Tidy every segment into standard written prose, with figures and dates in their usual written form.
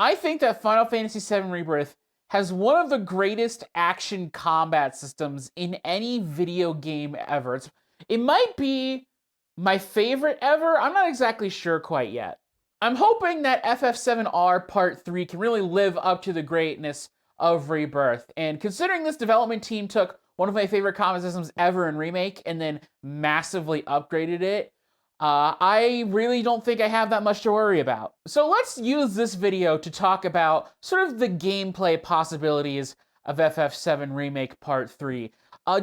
I think that Final Fantasy VII Rebirth has one of the greatest action combat systems in any video game ever. It might be my favorite ever. I'm not exactly sure quite yet. I'm hoping that FF7R Part 3 can really live up to the greatness of Rebirth. And considering this development team took one of my favorite combat systems ever in Remake and then massively upgraded it, I really don't think I have that much to worry about. So let's use this video to talk about sort of the gameplay possibilities of FF7 Remake Part 3.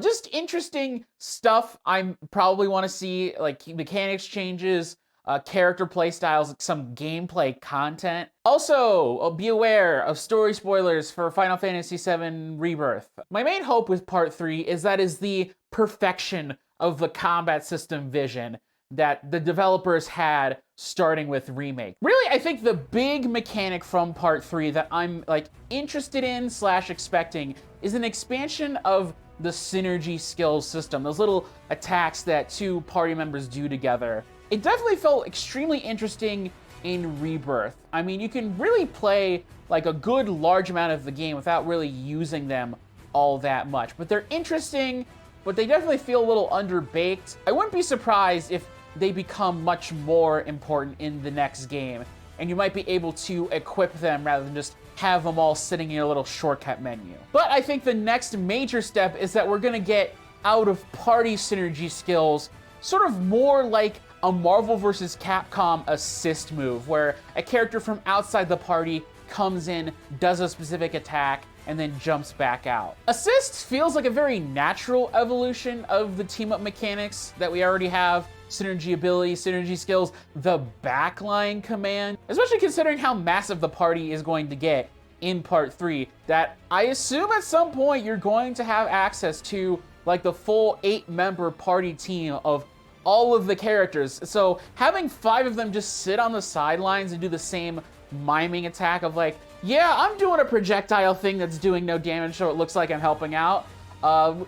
Just interesting stuff I probably want to see, like mechanics changes, character playstyles, some gameplay content. Also, be aware of story spoilers for Final Fantasy VII Rebirth. My main hope with Part 3 is that is the perfection of the combat system vision that the developers had starting with Remake. Really, I think the big mechanic from Part 3 that I'm interested in / expecting is an expansion of the synergy skills system, those little attacks that two party members do together. It definitely felt extremely interesting in Rebirth. I mean, you can really play like a good large amount of the game without really using them all that much, but they're interesting, but they definitely feel a little underbaked. I wouldn't be surprised if they become much more important in the next game, and you might be able to equip them rather than just have them all sitting in your little shortcut menu. But I think the next major step is that we're gonna get out of party synergy skills, sort of more like a Marvel vs. Capcom assist move, where a character from outside the party comes in, does a specific attack, and then jumps back out. Assist feels like a very natural evolution of the team-up mechanics that we already have. Synergy ability, synergy skills, the backline command, especially considering how massive the party is going to get in Part 3, that I assume at some point you're going to have access to like the full 8-member party team of all of the characters. So having 5 of them just sit on the sidelines and do the same miming attack of like, yeah, I'm doing a projectile thing that's doing no damage so it looks like I'm helping out.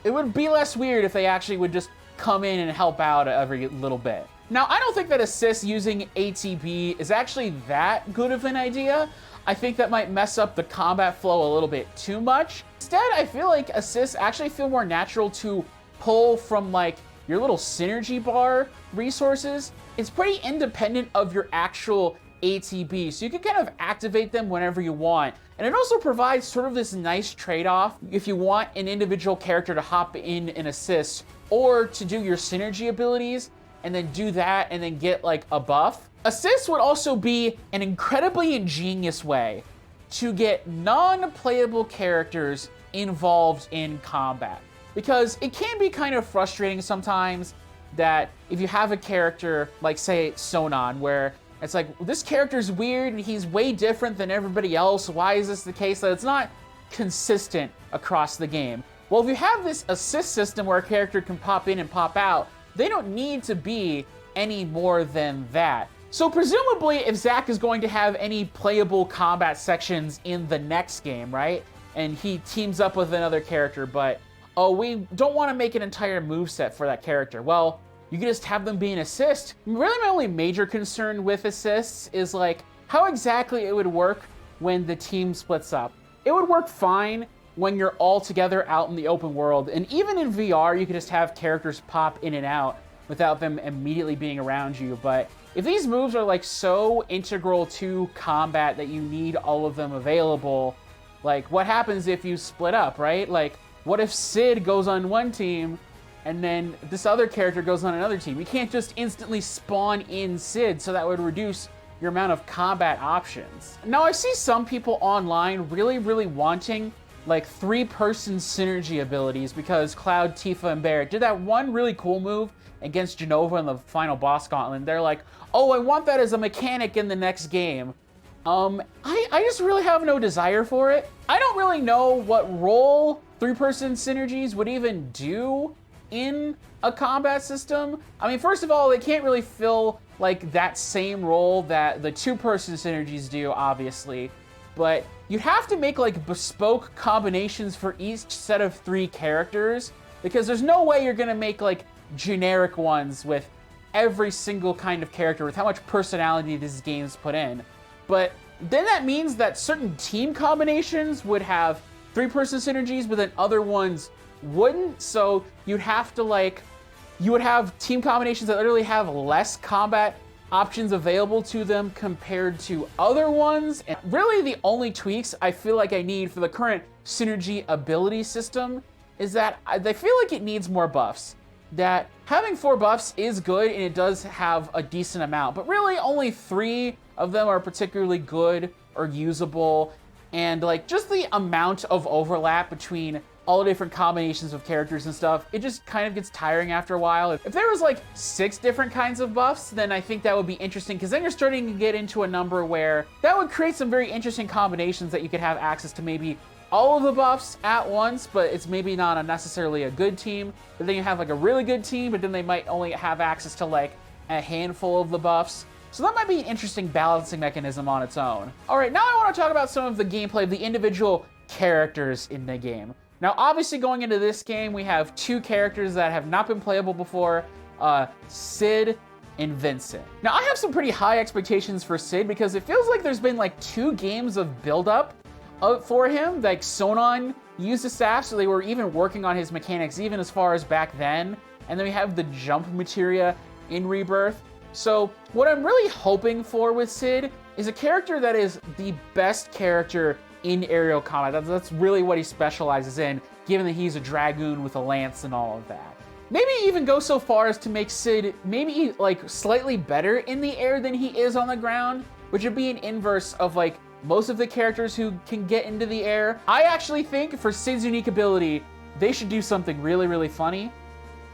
It would be less weird if they actually would just come in and help out every little bit. Now, I don't think that assist using ATB is actually that good of an idea. I think that might mess up the combat flow a little bit too much. Instead, I feel like assists actually feel more natural to pull from like your little synergy bar resources. It's pretty independent of your actual ATB, so you can kind of activate them whenever you want. And it also provides sort of this nice trade-off if you want an individual character to hop in and assist, or to do your synergy abilities and then do that and then get like a buff. Assists would also be an incredibly ingenious way to get non-playable characters involved in combat. Because it can be kind of frustrating sometimes that if you have a character like, say, Sonon, where it's like, this character's weird and he's way different than everybody else. Why is this the case? That it's not consistent across the game. Well, if you have this assist system where a character can pop in and pop out, they don't need to be any more than that. So presumably, if Zack is going to have any playable combat sections in the next game, right? And he teams up with another character, but, oh, we don't want to make an entire moveset for that character. Well, you can just have them be an assist. Really, my only major concern with assists is like how exactly it would work when the team splits up. It would work fine when you're all together out in the open world, and even in VR, you could just have characters pop in and out without them immediately being around you. But if these moves are like so integral to combat that you need all of them available, like what happens if you split up, right? Like, what if Sid goes on one team and then this other character goes on another team? You can't just instantly spawn in Sid, so that would reduce your amount of combat options. Now, I see some people online really wanting like 3-person synergy abilities because Cloud, Tifa, and Barret did that one really cool move against Genova in the final boss gauntlet. They're like, oh, I want that as a mechanic in the next game. I just really have no desire for it. I don't really know what role 3-person synergies would even do in a combat system. I mean, first of all, they can't really fill like that same role that the 2-person synergies do, obviously, but you'd have to make like bespoke combinations for each set of 3 characters, because there's no way you're gonna make like generic ones with every single kind of character with how much personality this game's put in. But then that means that certain team combinations would have 3-person synergies, but then other ones wouldn't. So you'd have to like, you would have team combinations that literally have less combat options available to them compared to other ones. And really the only tweaks I feel like I need for the current synergy ability system is that I feel like it needs more buffs. That having 4 buffs is good and it does have a decent amount, but really only 3 of them are particularly good or usable. And like just the amount of overlap between all the different combinations of characters and stuff, it just kind of gets tiring after a while. If there was like 6 different kinds of buffs, then I think that would be interesting, because then you're starting to get into a number where that would create some very interesting combinations that you could have access to maybe all of the buffs at once, but it's maybe not necessarily a good team. But then you have like a really good team, but then they might only have access to like a handful of the buffs. So that might be an interesting balancing mechanism on its own. All right, now I want to talk about some of the gameplay of the individual characters in the game. Now, obviously going into this game, we have 2 characters that have not been playable before, Sid and Vincent. Now, I have some pretty high expectations for Sid because it feels like there's been like 2 games of build-up for him. Like Sonon used the staff, so they were even working on his mechanics even as far as back then. And then we have the jump materia in Rebirth. So what I'm really hoping for with Sid is a character that is the best character in aerial combat. That's really what he specializes in, given that he's a dragoon with a lance and all of that. Maybe even go so far as to make Sid maybe like slightly better in the air than he is on the ground, which would be an inverse of like most of the characters who can get into the air. I actually think for Sid's unique ability, they should do something really, really funny.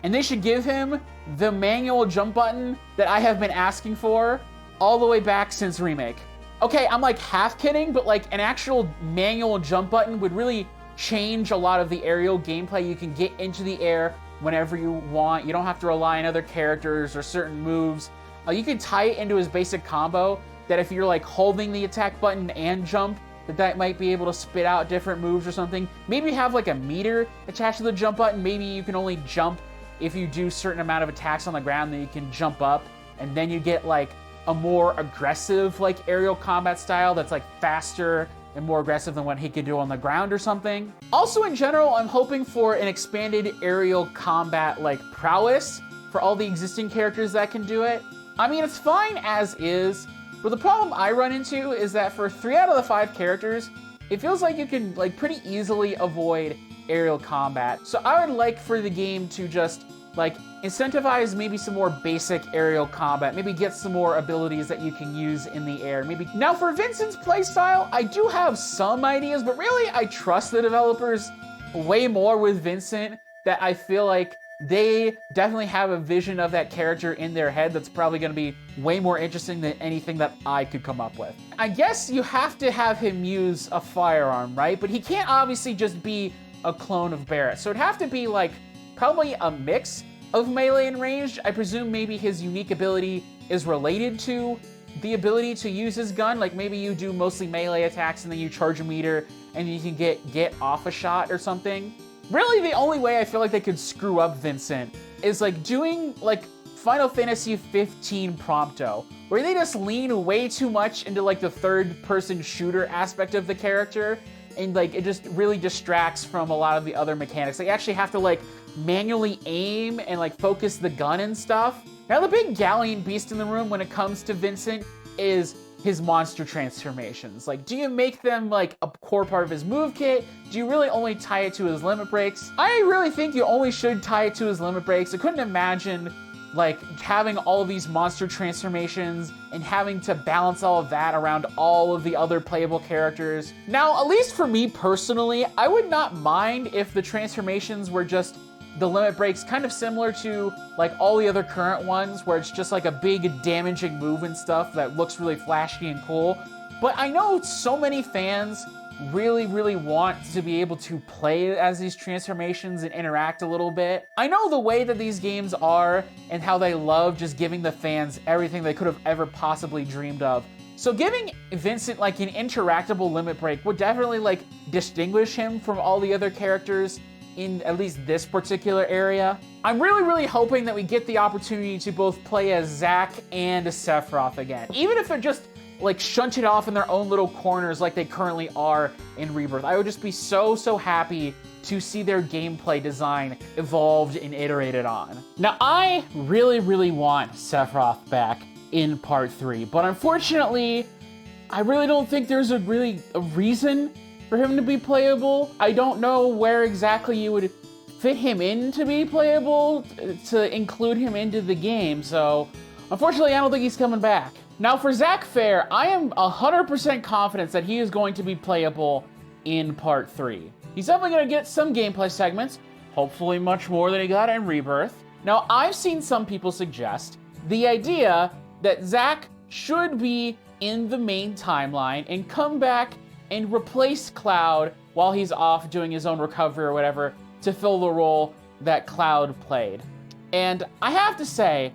And they should give him the manual jump button that I have been asking for all the way back since Remake. Okay, I'm like half kidding, but like an actual manual jump button would really change a lot of the aerial gameplay. You can get into the air whenever you want. You don't have to rely on other characters or certain moves. You can tie it into his basic combo that if you're like holding the attack button and jump, that might be able to spit out different moves or something. Maybe have like a meter attached to the jump button. Maybe you can only jump if you do a certain amount of attacks on the ground, then you can jump up, and then you get like a more aggressive like aerial combat style that's like faster and more aggressive than what he could do on the ground or something. Also in general, I'm hoping for an expanded aerial combat like prowess for all the existing characters that can do it. I mean, it's fine as is, but the problem I run into is that for 3 out of the 5 characters, it feels like you can like pretty easily avoid aerial combat. So I would like for the game to just like incentivize maybe some more basic aerial combat, maybe get some more abilities that you can use in the air. Maybe now for Vincent's playstyle, I do have some ideas, but really I trust the developers way more with Vincent, that I feel like they definitely have a vision of that character in their head that's probably going to be way more interesting than anything that I could come up with. I guess you have to have him use a firearm, right? But he can't obviously just be a clone of Barrett. So it'd have to be like probably a mix of melee and ranged. I presume maybe his unique ability is related to the ability to use his gun. Like maybe you do mostly melee attacks and then you charge a meter and you can get off a shot or something. Really the only way I feel like they could screw up Vincent is like doing like Final Fantasy 15 Prompto, where they just lean way too much into like the 3rd-person shooter aspect of the character, and like it just really distracts from a lot of the other mechanics. They actually have to like manually aim and like focus the gun and stuff. Now the big galleon beast in the room when it comes to Vincent is his monster transformations. Like, do you make them like a core part of his move kit? Do you really only tie it to his limit breaks? I really think you only should tie it to his limit breaks. I couldn't imagine like having all of these monster transformations and having to balance all of that around all of the other playable characters. Now, at least for me personally, I would not mind if the transformations were just the limit breaks, kind of similar to like all the other current ones, where it's just like a big damaging move and stuff that looks really flashy and cool. But I know so many fans really, really want to be able to play as these transformations and interact a little bit. I know the way that these games are and how they love just giving the fans everything they could have ever possibly dreamed of. So giving Vincent like an interactable limit break would definitely like distinguish him from all the other characters in at least this particular area. I'm really, really hoping that we get the opportunity to both play as Zack and Sephiroth again. Even if they're just like shunted off in their own little corners like they currently are in Rebirth. I would just be so happy to see their gameplay design evolved and iterated on. Now, I really want Sephiroth back in Part 3, but unfortunately, I really don't think there's a reason for him to be playable. I don't know where exactly you would fit him in to be playable, to include him into the game, so unfortunately, I don't think he's coming back. Now, for Zack Fair, I am 100% confident that he is going to be playable in Part 3. He's definitely going to get some gameplay segments, hopefully much more than he got in Rebirth. Now, I've seen some people suggest the idea that Zack should be in the main timeline and come back and replace Cloud while he's off doing his own recovery or whatever to fill the role that Cloud played. And I have to say,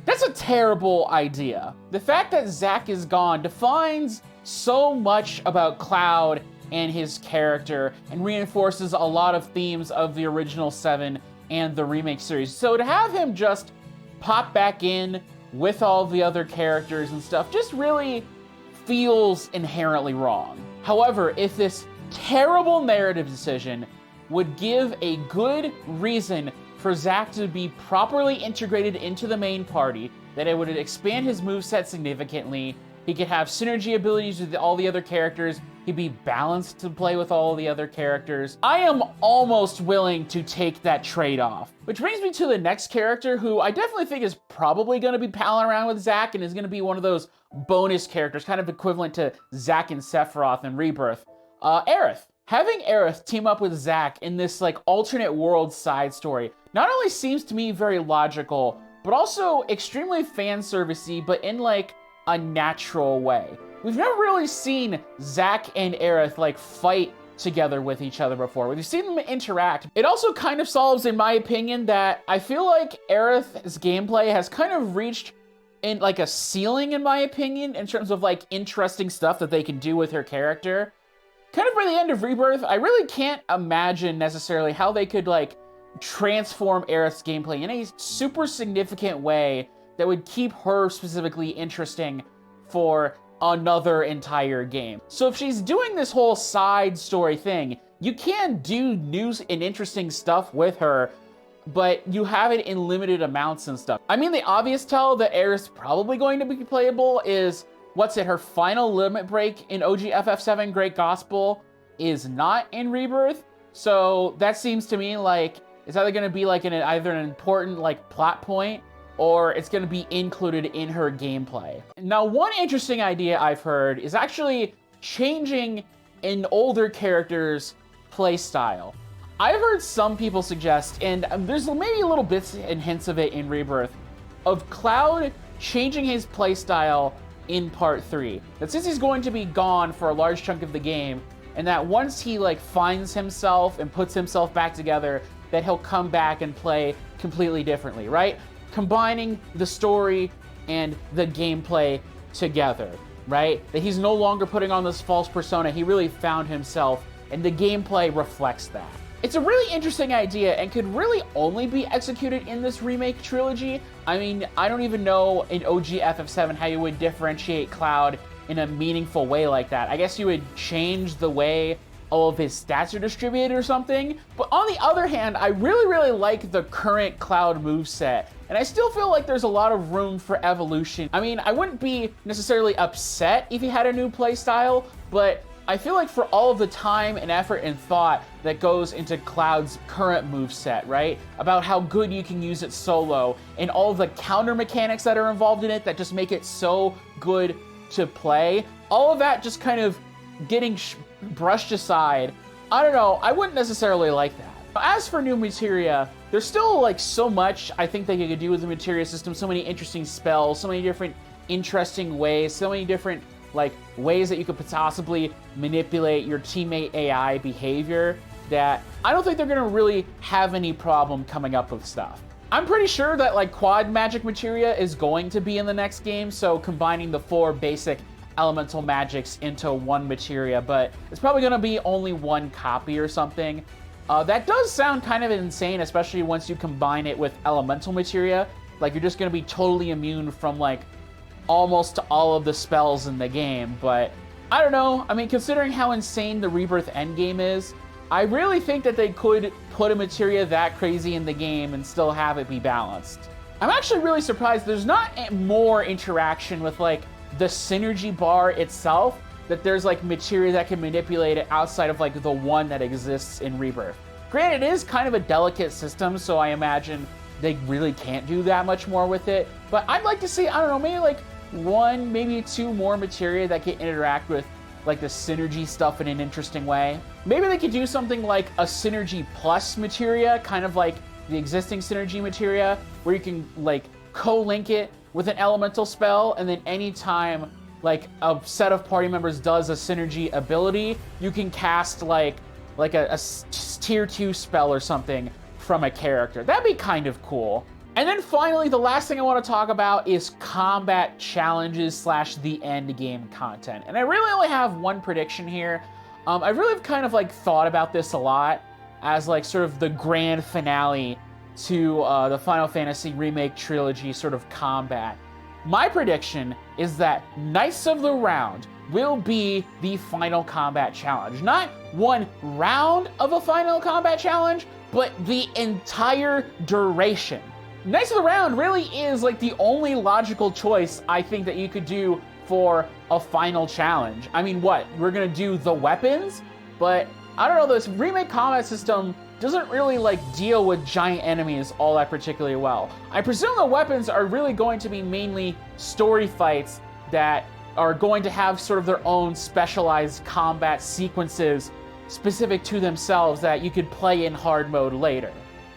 that's a terrible idea. The fact that Zack is gone defines so much about Cloud and his character and reinforces a lot of themes of the original 7 and the remake series. So to have him just pop back in with all the other characters and stuff just really feels inherently wrong. However, if this terrible narrative decision would give a good reason for Zack to be properly integrated into the main party, that it would expand his moveset significantly, he could have synergy abilities with all the other characters, he'd be balanced to play with all the other characters, I am almost willing to take that trade-off. Which brings me to the next character, who I definitely think is probably going to be palling around with Zack and is going to be one of those bonus characters, kind of equivalent to Zack and Sephiroth in Rebirth. Aerith. Having Aerith team up with Zack in this like alternate world side story not only seems to me very logical, but also extremely fan servicey, but in like a natural way. We've never really seen Zack and Aerith like fight together with each other before. We've seen them interact. It also kind of solves, in my opinion, that I feel like Aerith's gameplay has kind of reached in like a ceiling, in my opinion, in terms of like interesting stuff that they can do with her character. Kind of by the end of Rebirth, I really can't imagine necessarily how they could like transform Aerith's gameplay in a super significant way that would keep her specifically interesting for another entire game. So if she's doing this whole side story thing, you can do new and interesting stuff with her, but you have it in limited amounts and stuff. I mean, the obvious tell that Aerith's probably going to be playable is, her final limit break in OG FF7 Great Gospel is not in Rebirth. So that seems to me like it's either going to be like either an important like plot point, or it's going to be included in her gameplay. Now, one interesting idea I've heard is actually changing an older character's playstyle. I've heard some people suggest, and there's maybe a little bits and hints of it in Rebirth, of Cloud changing his playstyle in Part 3. That since he's going to be gone for a large chunk of the game, and that once he like finds himself and puts himself back together, that he'll come back and play completely differently, right? Combining the story and the gameplay together, right? That he's no longer putting on this false persona, he really found himself, and the gameplay reflects that. It's a really interesting idea and could really only be executed in this remake trilogy. I mean, I don't even know in OG FF7 how you would differentiate Cloud in a meaningful way like that. I guess you would change the way all of his stats are distributed or something. But on the other hand, I really like the current Cloud moveset, and I still feel like there's a lot of room for evolution. I mean, I wouldn't be necessarily upset if he had a new playstyle, but I feel like for all of the time and effort and thought that goes into Cloud's current moveset, right? About how good you can use it solo, and all the counter mechanics that are involved in it that just make it so good to play. All of that just kind of getting brushed aside. I don't know, I wouldn't necessarily like that. As for new materia, there's still like so much I think they could do with the materia system, so many interesting spells, so many different interesting ways, so many different like ways that you could possibly manipulate your teammate AI behavior, that I don't think they're gonna really have any problem coming up with stuff. I'm pretty sure that like quad magic materia is going to be in the next game, so combining the 4 basic elemental magics into one materia, but it's probably gonna be only one copy or something. That does sound kind of insane, especially once you combine it with elemental materia. Like you're just gonna be totally immune from like almost all of the spells in the game, but I don't know. I mean, considering how insane the Rebirth endgame is, I really think that they could put a materia that crazy in the game and still have it be balanced. I'm actually really surprised there's not more interaction with like the synergy bar itself, that there's like materia that can manipulate it outside of like the one that exists in Rebirth. Granted, it is kind of a delicate system, so I imagine they really can't do that much more with it, but I'd like to see, I don't know, maybe like one, maybe two more materia that can interact with like the synergy stuff in an interesting way. Maybe they could do something like a synergy plus materia, kind of like the existing synergy materia, where you can like co-link it with an elemental spell, and then anytime like a set of party members does a synergy ability, you can cast like a tier 2 spell or something from a character. That'd be kind of cool. And then finally, the last thing I want to talk about is combat challenges / the end game content. And I really only have one prediction here. I really kind of like thought about this a lot as like sort of the grand finale to the Final Fantasy Remake trilogy sort of combat. My prediction is that Knights of the Round will be the final combat challenge. Not one round of a final combat challenge, but the entire duration. Knights of the Round really is like the only logical choice I think that you could do for a final challenge. I mean, what? We're gonna do the weapons? But I don't know, this remake combat system doesn't really like deal with giant enemies all that particularly well. I presume the weapons are really going to be mainly story fights that are going to have sort of their own specialized combat sequences specific to themselves that you could play in hard mode later.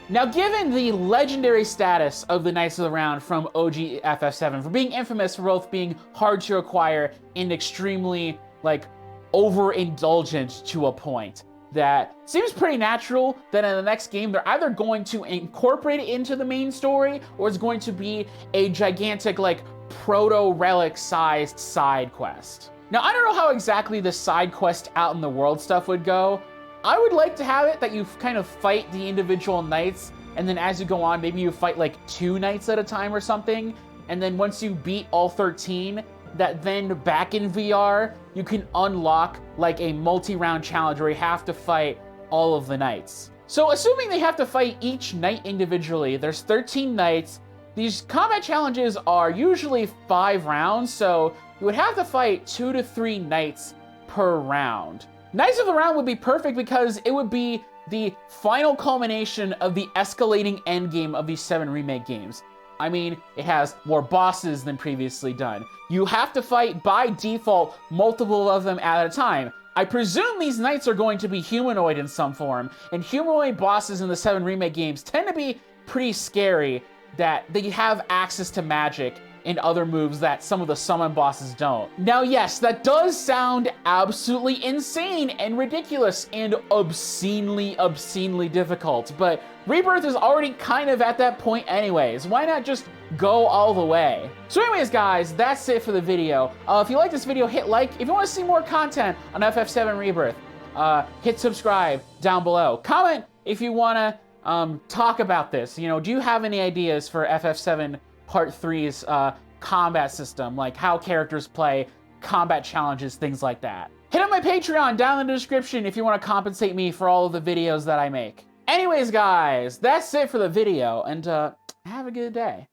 Now, given the legendary status of the Knights of the Round from OG FF7, for being infamous for both being hard to acquire and extremely, like, overindulgent to a point, that seems pretty natural that in the next game, they're either going to incorporate it into the main story, or it's going to be a gigantic, like, proto-relic-sized side quest. Now, I don't know how exactly the side quest out in the world stuff would go. I would like to have it that you kind of fight the individual knights, and then as you go on, maybe you fight like 2 knights at a time or something, and then once you beat all 13, that then back in VR, you can unlock like a multi-round challenge where you have to fight all of the knights. So assuming they have to fight each knight individually, there's 13 knights. These combat challenges are usually 5 rounds, so you would have to fight 2 to 3 knights per round. Knights of the Round would be perfect because it would be the final culmination of the escalating endgame of these 7 remake games. I mean, it has more bosses than previously done. You have to fight, by default, multiple of them at a time. I presume these knights are going to be humanoid in some form, and humanoid bosses in the 7 remake games tend to be pretty scary, that they have access to magic and other moves that some of the summon bosses don't. Now, yes, that does sound absolutely insane and ridiculous and obscenely difficult, but Rebirth is already kind of at that point anyways. Why not just go all the way? So anyways, guys, that's it for the video. If you like this video, hit like. If you want to see more content on FF7 Rebirth, hit subscribe down below. Comment if you want to talk about this. You know, do you have any ideas for FF7 Part 3's combat system, like how characters play, combat challenges, things like that? Hit up my Patreon down in the description if you want to compensate me for all of the videos that I make. Anyways, guys, that's it for the video, and have a good day.